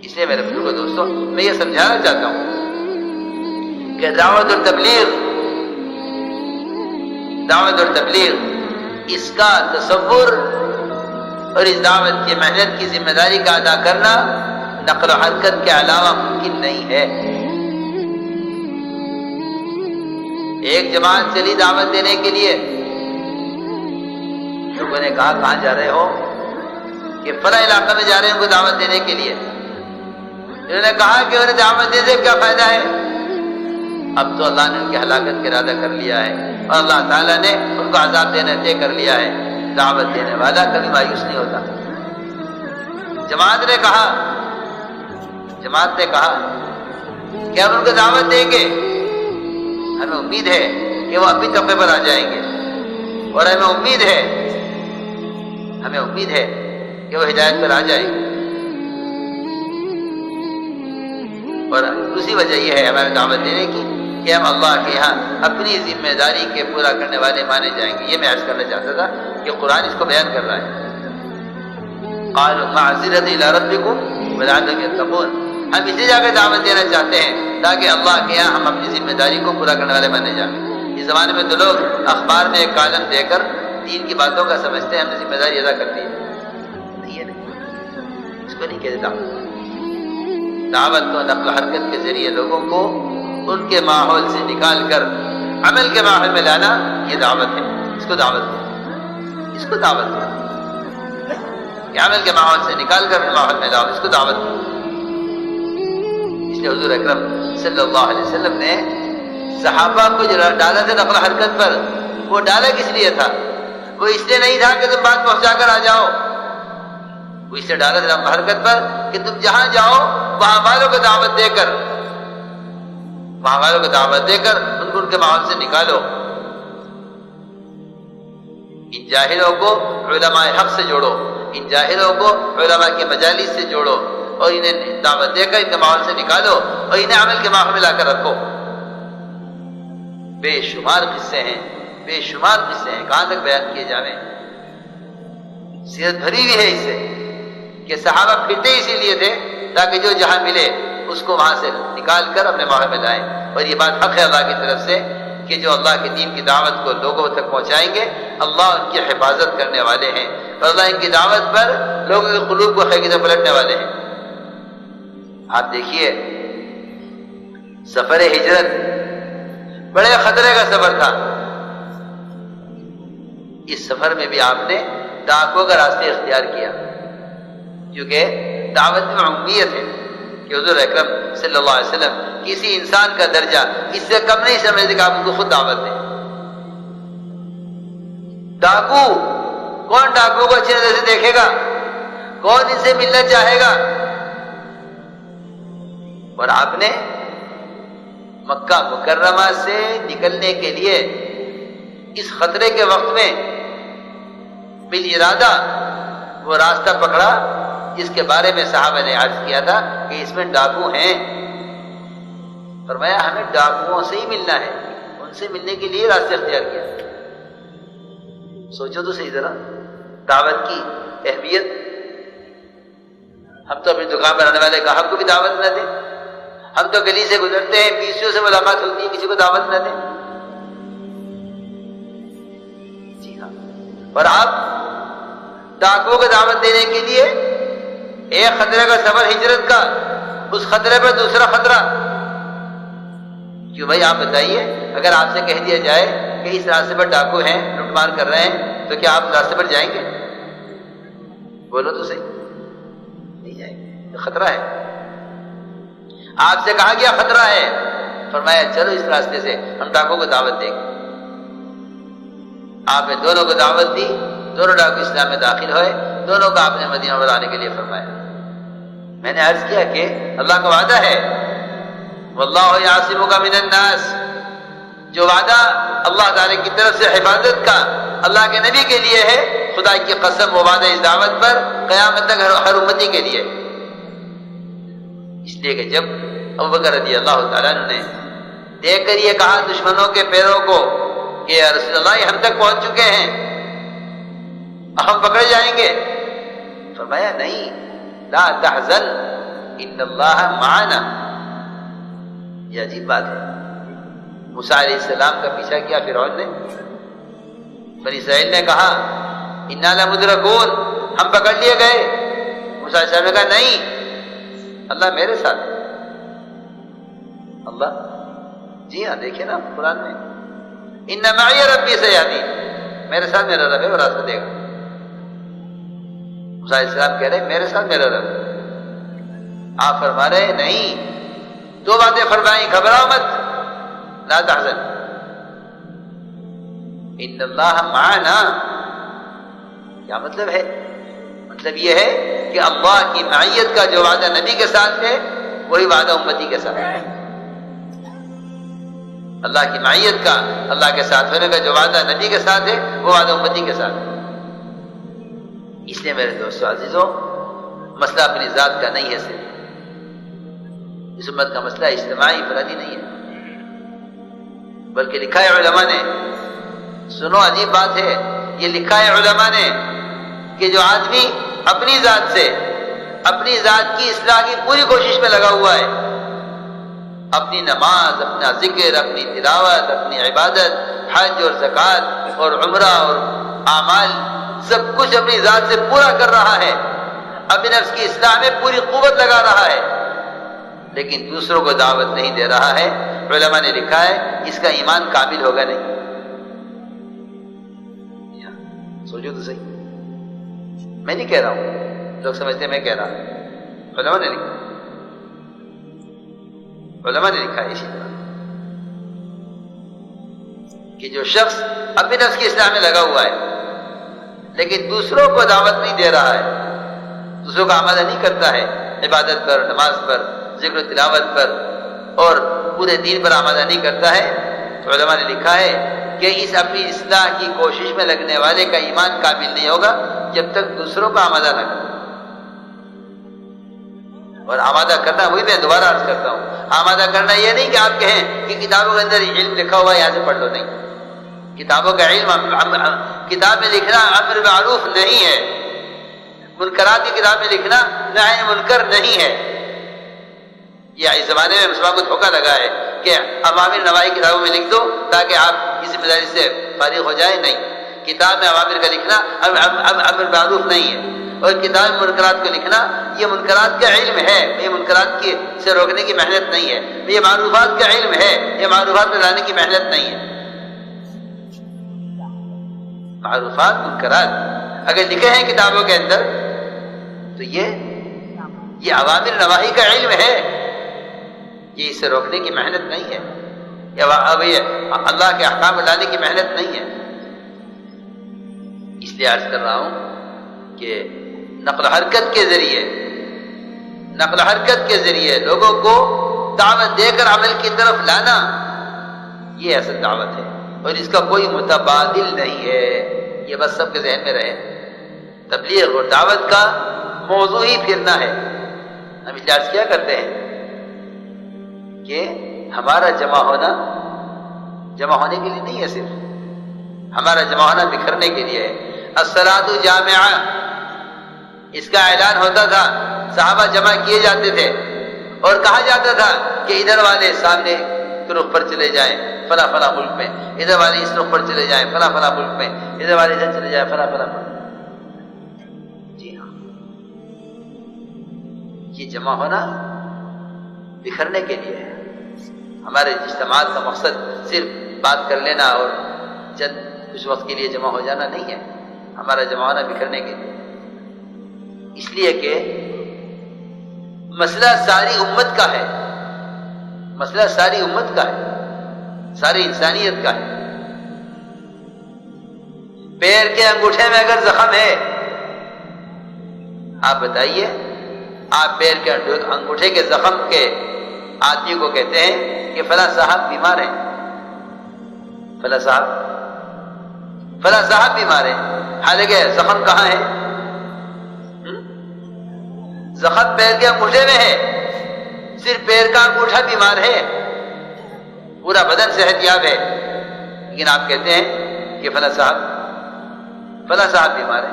اس لیے میرے بزرگوں دوستوں میں یہ سمجھانا چاہتا ہوں کہ دعوت اور تبلیغ اس کا تصور اور اس دعوت کی محنت کی ذمہ داری کا ادا کرنا نقل و حرکت کے علاوہ ممکن نہیں ہے۔ ایک جماعت چلی دعوت دینے کے لیے، لوگوں نے کہا کہاں جا رہے ہو؟ کہ فلاں علاقے میں جا رہے ہیں ان کو دعوت دینے کے لیے۔ انہوں نے کہا کہ انہیں دعوت دینے سے کیا فائدہ ہے؟ اب تو اللہ نے ان کی ہلاکت کا ارادہ کر لیا ہے اور اللہ تعالیٰ نے ان کو عذاب دینا طے کر لیا ہے۔ دعوت دینے والا کبھی مایوس نہیں ہوتا۔ جماعت نے کہا کہ ہم ان کو دعوت دیں گے، ہمیں امید ہے کہ وہ اپنی طبقے پر آ جائیں گے، اور ہمیں امید ہے کہ وہ ہدایت پر آ جائیں گے۔ اور دوسری وجہ یہ ہے ہمارے دعوت دینے کی کہ ہم اللہ کے یہاں اپنی ذمہ داری کے پورا کرنے والے مانے جائیں گے۔ یہ میں عرض کرنا چاہتا تھا کہ قرآن اس کو بیان کر رہا ہے۔ قالوا معذرة إلى ربكم ولعلهم يتقون، ہم اسی جگہ دعوت دینا چاہتے ہیں تاکہ اللہ کے یہاں ہم اپنی ذمہ داری کو پورا کرنے والے مانے جائیں۔ اس زمانے میں تو لوگ اخبار میں ایک کالم دے کر دین کی باتوں کا سمجھتے ہیں ہم نے ذمہ داری ادا کر دی ہے۔ نہیں، اس کو نہیں کہتے دعوت کو نقل و حرکت کے ذریعے لوگوں کو ان کے ماحول سے نکال کر عمل کے ماحول میں لانا، یہ دعوت ہے۔ اس کو دعوت ہے کہ عمل کے ماحول سے نکال کر ماحول میں لاؤ، اس کو دعوت ہے۔ اس لیے حضور اکرم صلی اللہ علیہ وسلم نے صحابہ کو جو ڈالا تھا نقل و حرکت پر، وہ ڈالا کس لیے تھا؟ وہ اس لیے نہیں تھا کہ تم بات پہنچا کر آ جاؤ، وہ اس لیے ڈالا تھا نقل و حرکت پر کہ تم جہاں جاؤ وہاں والوں کو دعوت دے کر ان کو ان کے ماحول سے نکالو۔ ان جاہلوں کو علماء حق سے جوڑو، ان جاہلوں کو علماء کے مجالس سے جوڑو، اور انہیں دعوت دے کر ان کے ماحول سے نکالو اور انہیں عمل کے ماحول میں لا کر رکھو۔ بے شمار قصے ہیں، کہاں تک بیان کیے جاویں؟ سیرت بھری ہوئی ہے اس سے کہ صحابہ پھرتے اسی لیے تھے تاکہ جو جہاں ملے اس کو وہاں سے نکال کر اپنے ماحول میں لائیں۔ اور یہ بات حق ہے اللہ کی طرف سے کہ جو اللہ کے دین کی دعوت کو لوگوں تک پہنچائیں گے اللہ ان کی حفاظت کرنے والے ہیں، اور اللہ ان کی دعوت پر لوگوں کے قلوب کو خیر کی طرف پلٹنے والے ہیں۔ آپ دیکھیے سفر ہجرت بڑے خطرے کا سفر تھا، اس سفر میں بھی آپ نے ڈاکوں کا راستہ اختیار کیا، کیونکہ دعوت میں عمومیت ہے کہ حضور اکرم صلی اللہ علیہ وسلم کسی انسان کا درجہ اس سے کم نہیں سمجھتے کہ آپ ان کو خود دعوت دیں۔ ڈاکو کون ڈاکو کو اچھی نظر سے دیکھے گا؟ کون ان سے ملنا چاہے گا؟ اور آپ نے مکہ مکرمہ سے نکلنے کے لیے اس خطرے کے وقت میں بالارادہ وہ راستہ پکڑا جس کے بارے میں صحابہ نے عرض کیا تھا کہ اس میں ڈاکو ہیں۔ فرمایا ہمیں ڈاکوؤں سے ہی ملنا ہے، ان سے ملنے کے لیے راستہ اختیار کیا۔ سوچو تو صحیح ذرا دعوت کی اہمیت۔ ہم تو اپنی دکان پر آنے والے گاہک کو بھی دعوت نہ دیں، ہم تو گلی سے گزرتے ہیں پیسیوں سے ملاقات ہوتی ہے کسی کو دعوت نہ دیں۔ جی ہاں، اور آپ ڈاکوؤں کو دعوت دینے کے لیے ایک خطرے کا سفر ہجرت کا، اس خطرے پر دوسرا خطرہ کیوں؟ بھائی آپ بتائیے، اگر آپ سے کہہ دیا جائے کہ اس راستے پر ڈاکو ہیں لوٹ مار کر رہے ہیں تو کیا آپ راستے پر جائیں گے؟ بولو تو صحیح، نہیں جائیں گے، خطرہ ہے۔ آپ سے کہا گیا خطرہ ہے، فرمایا چلو اس راستے سے ہم ڈاکو کو دعوت دیں گے۔ آپ نے دونوں کو دعوت دی، دونوں ڈاکو اسلام میں داخل ہوئے، دونوں کو آپ نے مدینہ منورہ آنے کے لیے فرمایا۔ میں نے عرض کیا کہ اللہ کا وعدہ ہے واللہ یعصمک من الناس، جو وعدہ اللہ تعالی کی طرف سے حفاظت کا اللہ کے نبی کے لیے ہے، خدا کی قسم وہ وعدہ اس دعوت پر قیامت تک ہر امتی کے لیے۔ اس لیے کہ جب ابوبکر رضی اللہ تعالیٰ عنہ نے دیکھ کر یہ کہا دشمنوں کے پیروں کو کہ یا رسول اللہ یہ ہم تک پہنچ چکے ہیں، ہم پکڑ جائیں گے، فرمایا نہیں، لا تحزن ان اللہ معنا. یہ عجیب بات ہے. موسیٰ علیہ السلام کا پیچھا کیا فرعون نے. بنی اسرائیل نے کہا انا لمدرکون، ہم پکڑ لیے گئے. موسیٰ علیہ السلام نے کہا نہیں، اللہ میرے ساتھ. اللہ جی ہاں دیکھیں نا قرآن میں ان معی ربی سیہدین، میرے ساتھ میرا رب ہے وہ راستہ دے گا. موسیٰ علیہ السلام کہہ رہے میرے ساتھ میرا رب. آپ فرما رہے نہیں، دو باتیں فرمائیں، گھبراؤ مت، لا تحزن، ان اللہ معنا. کیا مطلب ہے؟ مطلب یہ ہے کہ اللہ کی معیت کا جو وعدہ نبی کے ساتھ ہے وہی وعدہ امتی کے ساتھ ہے. اللہ کی معیت کا، اللہ کے ساتھ ہونے کا جو وعدہ نبی کے ساتھ ہے وہ وعدہ امتی کے ساتھ ہے. اس لیے میرے دوستو عزیزوں، مسئلہ اپنی ذات کا نہیں ہے. صرف اس امت کا مسئلہ اجتماعی انفرادی نہیں ہے، بلکہ لکھا ہے علماء نے، سنو عجیب بات ہے، یہ لکھا ہے علماء نے کہ جو آدمی اپنی ذات سے، اپنی ذات کی اصلاح کی پوری کوشش میں لگا ہوا ہے، اپنی نماز، اپنا ذکر، اپنی تلاوت، اپنی عبادت، حج اور زکوٰۃ اور عمرہ اور اعمال، سب کچھ اپنی ذات سے پورا کر رہا ہے، اپنے نفس کی اصلاح میں پوری قوت لگا رہا ہے، لیکن دوسروں کو دعوت نہیں دے رہا ہے. علماء نے لکھا ہے اس کا ایمان کامل ہوگا نہیں. سوچو تو صحیح، میں نہیں کہہ رہا ہوں، لوگ سمجھتے ہیں میں کہہ رہا ہوں. علماء نے لکھا، علماء نے لکھا ہے اسی طرح کہ جو شخص اپنے نفس کی اصلاح میں لگا ہوا ہے لیکن دوسروں کو دعوت نہیں دے رہا ہے، دوسروں کا آمادہ نہیں کرتا ہے عبادت پر، نماز پر، ذکر و تلاوت پر اور پورے دین پر آمادہ نہیں کرتا ہے، تو علماء نے لکھا ہے کہ اس اپنی اصلاح کی کوشش میں لگنے والے کا ایمان کامل نہیں ہوگا جب تک دوسروں کو آمادہ نہ کرے. اور آمادہ کرنا وہی میں دوبارہ عرض کرتا ہوں، آمادہ کرنا یہ نہیں کہ آپ کہیں کہ کتابوں کے اندر علم لکھا ہوا ہے یہاں سے پڑھ لو. نہیں، کتابوں کا علم، کتاب میں لکھنا امر معروف نہیں ہے، منکرات کی کتاب میں لکھنا نہی منکر نہیں ہے. یہ اس زمانے میں مسلمان کو دھوکہ لگا ہے کہ اوامر نواہی کتابوں میں لکھ دو تاکہ آپ اس ذمہ داری سے فارغ ہو جائیں. نہیں، کتاب میں اوامر کا لکھنا امر معروف نہیں ہے، اور کتاب میں منکرات کو لکھنا یہ منکرات کا علم ہے، یہ منکرات سے روکنے کی محنت نہیں ہے، یہ معروفات کا علم ہے، یہ معروفات میں لانے کی محنت نہیں ہے. معروفات، منکرات اگر لکھے ہیں کتابوں کے اندر تو یہ اوامر نواہی کا علم ہے، یہ اسے روکنے کی محنت نہیں ہے، یہ اللہ کے احکام لانے کی محنت نہیں ہے. اس لیے عرض کر رہا ہوں کہ نقل حرکت کے ذریعے لوگوں کو دعوت دے کر عمل کی طرف لانا، یہ اصل دعوت ہے، اور اس کا کوئی متبادل نہیں ہے. یہ بس سب کے ذہن میں رہے. تبلیغ اور دعوت کا موضوع ہی پھرنا ہے. ہم عرض کیا کرتے ہیں کہ ہمارا جمع ہونے کے لیے نہیں ہے، صرف ہمارا جمع ہونا بکھرنے کے لیے ہے. الصلاۃ جامعہ، اس کا اعلان ہوتا تھا، صحابہ جمع کیے جاتے تھے اور کہا جاتا تھا کہ ادھر والے سامنے رخ پر چلے جائیں فلاں فلاں ملک میں، ادھر والے اس رخ پر چلے جائیں فلاں فلاں ملک میں، ادھر والے ادھر چلے جائیں فلاں فلاں ملک. جی ہاں، یہ جمع ہونا بکھرنے کے لیے ہے. ہمارے اجتماعات کا مقصد صرف بات کر لینا اور چند کچھ وقت کے لیے جمع ہو جانا نہیں ہے. ہمارا جمع ہونا بکھرنے کے لیے، اس لیے کہ مسئلہ ساری امت کا ہے، مسئلہ ساری امت کا ہے، ساری انسانیت کا ہے. پیر کے انگوٹھے میں اگر زخم ہے، آپ بتائیے، آپ پیر کے انگوٹھے کے زخم کے آدمی کو کہتے ہیں کہ فلاں صاحب بیمار ہیں، فلاں صاحب بیمار ہیں، حالانکہ زخم کہاں ہے؟ زخم پیر کے انگوٹھے میں ہے، صرف پیر کا انگوٹھا بیمار ہے، پورا بدن صحت یاب ہے، لیکن آپ کہتے ہیں کہ فلاں صاحب بیمار ہے.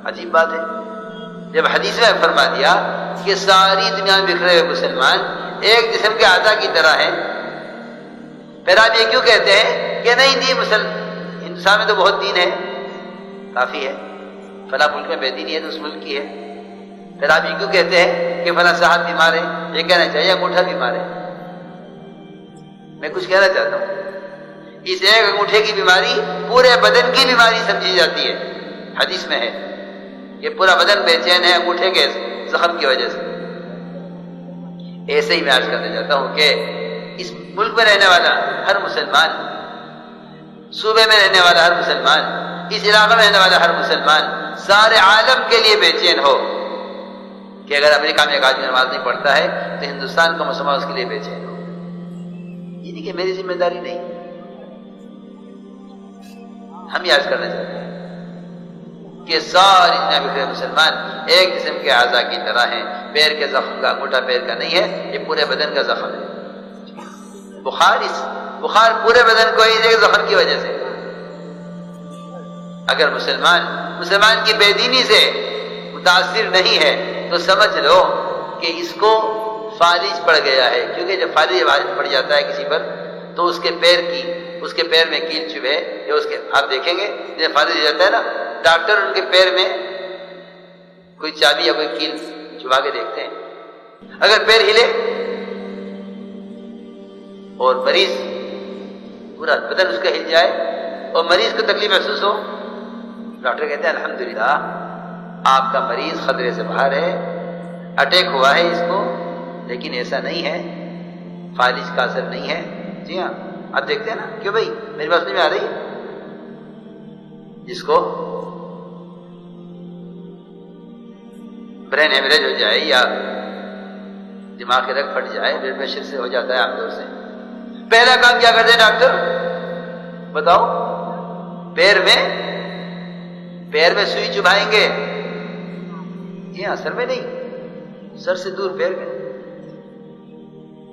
عجیب بات ہے. جب حدیث میں فرما دیا کہ ساری دنیا میں بکھرے ہوئے مسلمان ایک جسم کے اعضاء کی طرح ہیں، پھر آپ یہ کیوں کہتے ہیں کہ نہیں جی ہندوستان میں تو بہت دین ہے، کافی ہے، فلاں ملک میں بے دینی ہے تو اس ملک کی ہے، پھر آپ یہ کیوں کہتے ہیں کہ فلاں صاحب بیمار ہے؟ یہ کہنا چاہیے انگوٹھا بیمار ہے۔ میں کچھ کہنا چاہتا ہوں، اس ایک انگوٹھے کی بیماری پورے بدن کی بیماری سمجھی جاتی ہے، حدیث میں ہے یہ پورا بدن بے چین ہے انگوٹھے کے زخم کی وجہ سے۔ ایسے ہی میں عرض کرنا چاہتا ہوں کہ اس ملک میں رہنے والا ہر مسلمان، صوبے میں رہنے والا ہر مسلمان، اس علاقے میں رہنے والا ہر مسلمان سارے عالم کے لیے بے چین ہو کہ اگر امریکہ میں ایک آدمی نماز نہیں پڑھتا ہے تو ہندوستان کا مسلمان اس کے لیے بے چین ہو۔ یہ نہیں کہ میری ذمہ داری نہیں، ہم یہ عرض کرنا چاہتے ہیں کہ ساری دنیا بکھرے مسلمان ایک جسم کے اعضاء کی طرح ہیں، پیر کے زخم کا انگوٹھا پیر کا نہیں ہے، یہ پورے بدن کا زخم ہے۔ بخار پورے بدن کو ایک زخم کی وجہ سے۔ اگر مسلمان کی بے دینی سے متاثر نہیں ہے تو سمجھ لو کہ اس کو فالج پڑ گیا ہے، کیونکہ جب فالج پڑ جاتا ہے کسی پر تو اس کے پیر میں کیل چبھے، یا اس کے آپ دیکھیں گے جب فالج ہو جاتا ہے نا، ڈاکٹر ان کے پیر میں کوئی چابی یا کوئی کیل چبھا کے دیکھتے ہیں۔ اگر پیر ہلے اور مریض پورا بدن اس کا ہل جائے اور مریض کو تکلیف محسوس ہو، ڈاکٹر کہتے ہیں الحمدللہ آپ کا مریض خطرے سے باہر ہے، اٹیک ہوا ہے اس کو، لیکن ایسا نہیں ہے، فالج کا اثر نہیں ہے۔ جی ہاں، آپ دیکھتے ہیں نا، کیوں بھائی میری بات سمجھ میں آ رہی ہے؟ جس کو برین ہیمریج ہو جائے یا دماغ کی رگ پھٹ جائے، بلڈ پریشر سے ہو جاتا ہے عام طور سے، پہلا کام کیا کرتے ہیں ڈاکٹر بتاؤ؟ پیر میں سوئی چبھائیں گے۔ جی ہاں، سر میں نہیں، سر سے دور پیر میں۔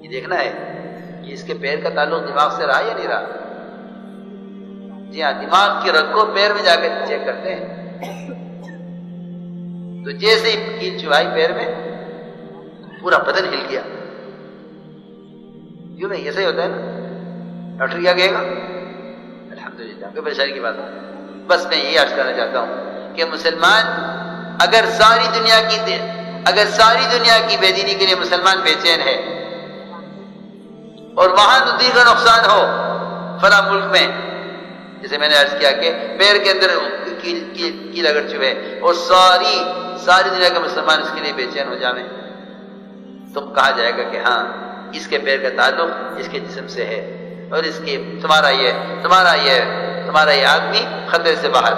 یہ دیکھنا ہے کہ اس کے پیر کا تعلق دماغ سے رہا یا نہیں رہا۔ جی ہاں، دماغ کی رگ کو پیر میں جا کے چیک کرتے ہیں، تو جیسے ہی کیل چبھائی پیر میں پورا بدن ہل گیا۔ کیوں نہیں، ایسا ہی ہوتا ہے نا۔ ڈاکٹر کیا کہے گا؟ الحمدللہ، کوئی پریشانی کی بات نہیں۔ بس میں یہی عرض کرنا چاہتا ہوں کہ مسلمان اگر ساری دنیا کی بے دینی کے لیے مسلمان بے چین ہے اور وہاں تو دین کا نقصان ہو فلاں ملک میں، جیسے میں نے عرض کیا کہ پیر کے اندر کیل اگر چبھے اور ساری دنیا کے مسلمان اس کے لیے بے چین ہو جائیں، تو کہا جائے گا کہ ہاں اس کے پیر کا تعلق اس کے جسم سے ہے، اور اس کی تمہارا یہ آدمی خطرے سے باہر ہے۔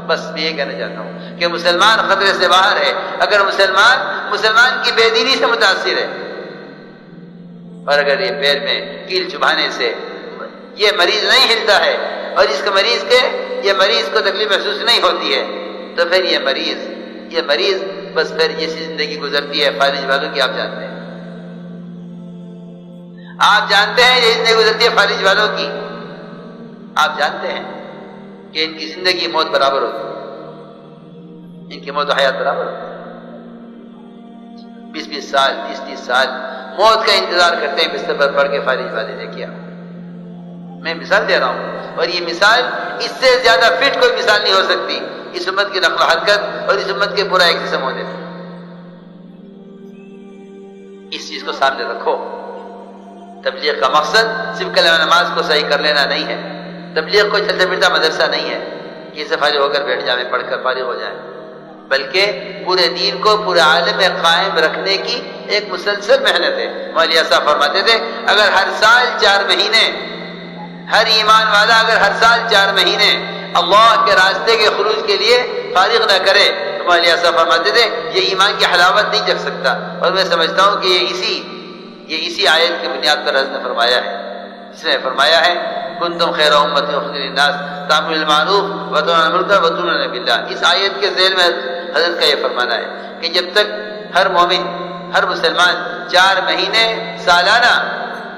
بس میں یہ کہنا چاہتا ہوں کہ مسلمان خطرے سے باہر ہے اگر مسلمان کی بے دینی سے متاثر ہے، اور اگر یہ پیر میں کیل چبھانے سے یہ مریض نہیں ہلتا ہے اور یہ مریض کو تکلیف محسوس نہیں ہوتی ہے، تو پھر یہ مریض بس پھر جیسی زندگی گزرتی ہے فالج والوں کی، آپ جانتے ہیں یہ زندگی گزرتی ہے فالج والوں کی، آپ جانتے ہیں کہ ان کی زندگی موت برابر ہوتی ہے، ان کی موت و حیات برابر ہوتی ہے۔ 20 سال 30 سال موت کا انتظار کرتے ہیں بستر پر پڑ کے فالج والے۔ دیکھیے میں مثال دے رہا ہوں، اور یہ مثال اس سے زیادہ فٹ کوئی مثال نہیں ہو سکتی اس امت کی نقل و حرکت اور اس امت کے پورا ایک قسم ہونے سے۔ اس چیز کو سامنے رکھو، تبلیغ کا مقصد صرف کلمہ نماز کو صحیح کر لینا نہیں ہے، تبلیغ کوئی چلتا پھرتا مدرسہ نہیں ہے کہ اسے فارغ ہو کر بیٹھ جائیں، پڑھ کر فارغ ہو جائیں، بلکہ پورے دین کو پورے عالم میں قائم رکھنے کی ایک مسلسل محنت ہے۔ مولانا صاحب فرماتے تھے اگر ہر سال 4 مہینے ہر ایمان والا اگر ہر سال 4 مہینے اللہ کے راستے کے خروج کے لیے فارغ نہ کرے تو مولانا صاحب فرماتے تھے یہ ایمان کی حلاوت نہیں چکھ سکتا۔ اور میں سمجھتا ہوں کہ یہ اسی آیت کی بنیاد پر حضرت نے فرمایا ہے، اس نے فرمایا ہے کنتم خیر امت اخرجت للناس تأمرون بالمعروف وتنهون عن المنکر وتؤمنون باللہ۔ اس آیت کے ذیل میں حضرت کا یہ فرمانا ہے کہ جب تک ہر مومن ہر مسلمان 4 مہینے سالانہ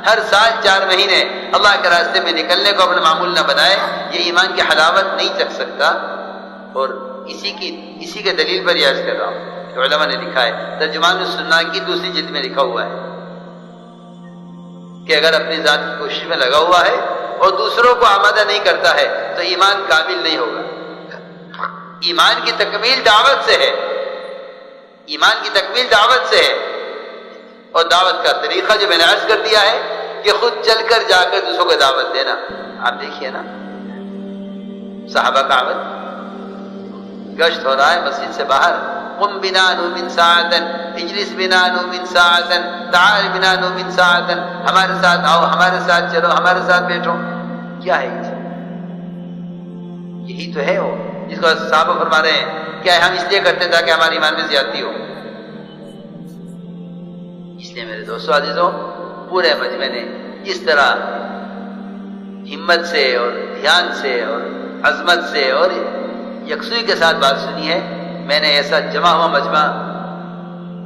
ہر سال 4 مہینے اللہ کے راستے میں نکلنے کو اپنا معمول نہ بنائے یہ ایمان کی حلاوت نہیں چکھ سکتا۔ اور اسی کے دلیل پر یہ عرض کر رہا ہوں کہ علماء نے لکھا ہے، ترجمان السنہ کی دوسری جلد میں لکھا ہوا ہے کہ اگر اپنی ذات کی کوشش میں لگا ہوا ہے اور دوسروں کو آمادہ نہیں کرتا ہے تو ایمان کامل نہیں ہوگا۔ ایمان کی تکمیل دعوت سے ہے، ایمان کی تکمیل دعوت سے ہے، اور دعوت کا طریقہ جو میں نے عرض کر دیا ہے کہ خود چل کر جا کر دوسروں کو دعوت دینا۔ آپ دیکھیے نا، صحابہ کا عمل گشت ہو رہا ہے مسجد سے باہر، قم بنا نؤمن ساعتن، اجلس بنا نؤمن ساعتن، تعال بنا نؤمن ساعتن، ہمارے ساتھ آؤ، ہمارے ساتھ چلو، ہمارے ساتھ بیٹھو۔ کیا ہے یہ؟ یہی تو ہے وہ جس کو صحابہ فرما رہے ہیں کیا ہم اس لیے کرتے تاکہ ہمارے ایمان میں زیادتی ہو۔ اس لیے میرے دوستو عزیزوں، پورے مجمع نے جس طرح ہمت سے اور دھیان سے اور عظمت سے اور یکسوئی کے ساتھ بات سنی ہے، میں نے ایسا جمع ہوا مجمع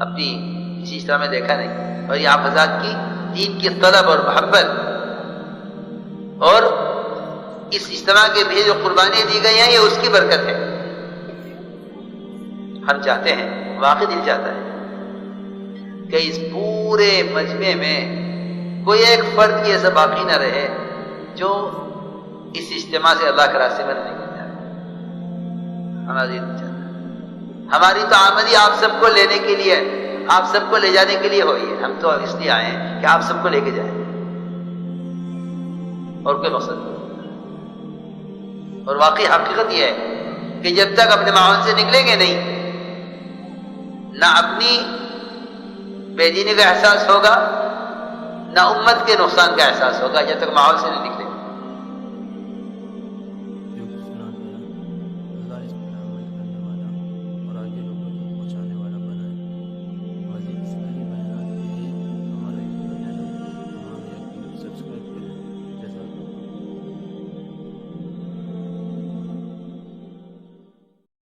اپنی کسی اجتماع میں دیکھا نہیں۔ اور یہ آپ حضرات کی دین کی طلب اور محبت اور اس اجتماع کے بھی جو قربانیاں دی گئی ہیں یہ اس کی برکت ہے۔ ہم چاہتے ہیں، واقعی دل چاہتا ہے کہ اس پورے مجمع میں کوئی ایک فرد بھی ایسا باقی نہ رہے جو اس اجتماع سے اللہ کے راستے میں نہیں جاتا۔ ہمارا دل چاہتا ہے، ہماری تو آمدی آپ سب کو لینے کے لیے، آپ سب کو لے جانے کے لیے ہوئی ہے۔ ہم تو اس لیے آئے ہیں کہ آپ سب کو لے کے جائیں، اور کوئی مقصد نہیں۔ اور واقعی حقیقت یہ ہے کہ جب تک اپنے ماحول سے نکلیں گے نہیں، نہ اپنی بے دینی کا احساس ہوگا، نہ امت کے نقصان کا احساس ہوگا، جب تک ماحول سے نہیں نکلیں گے۔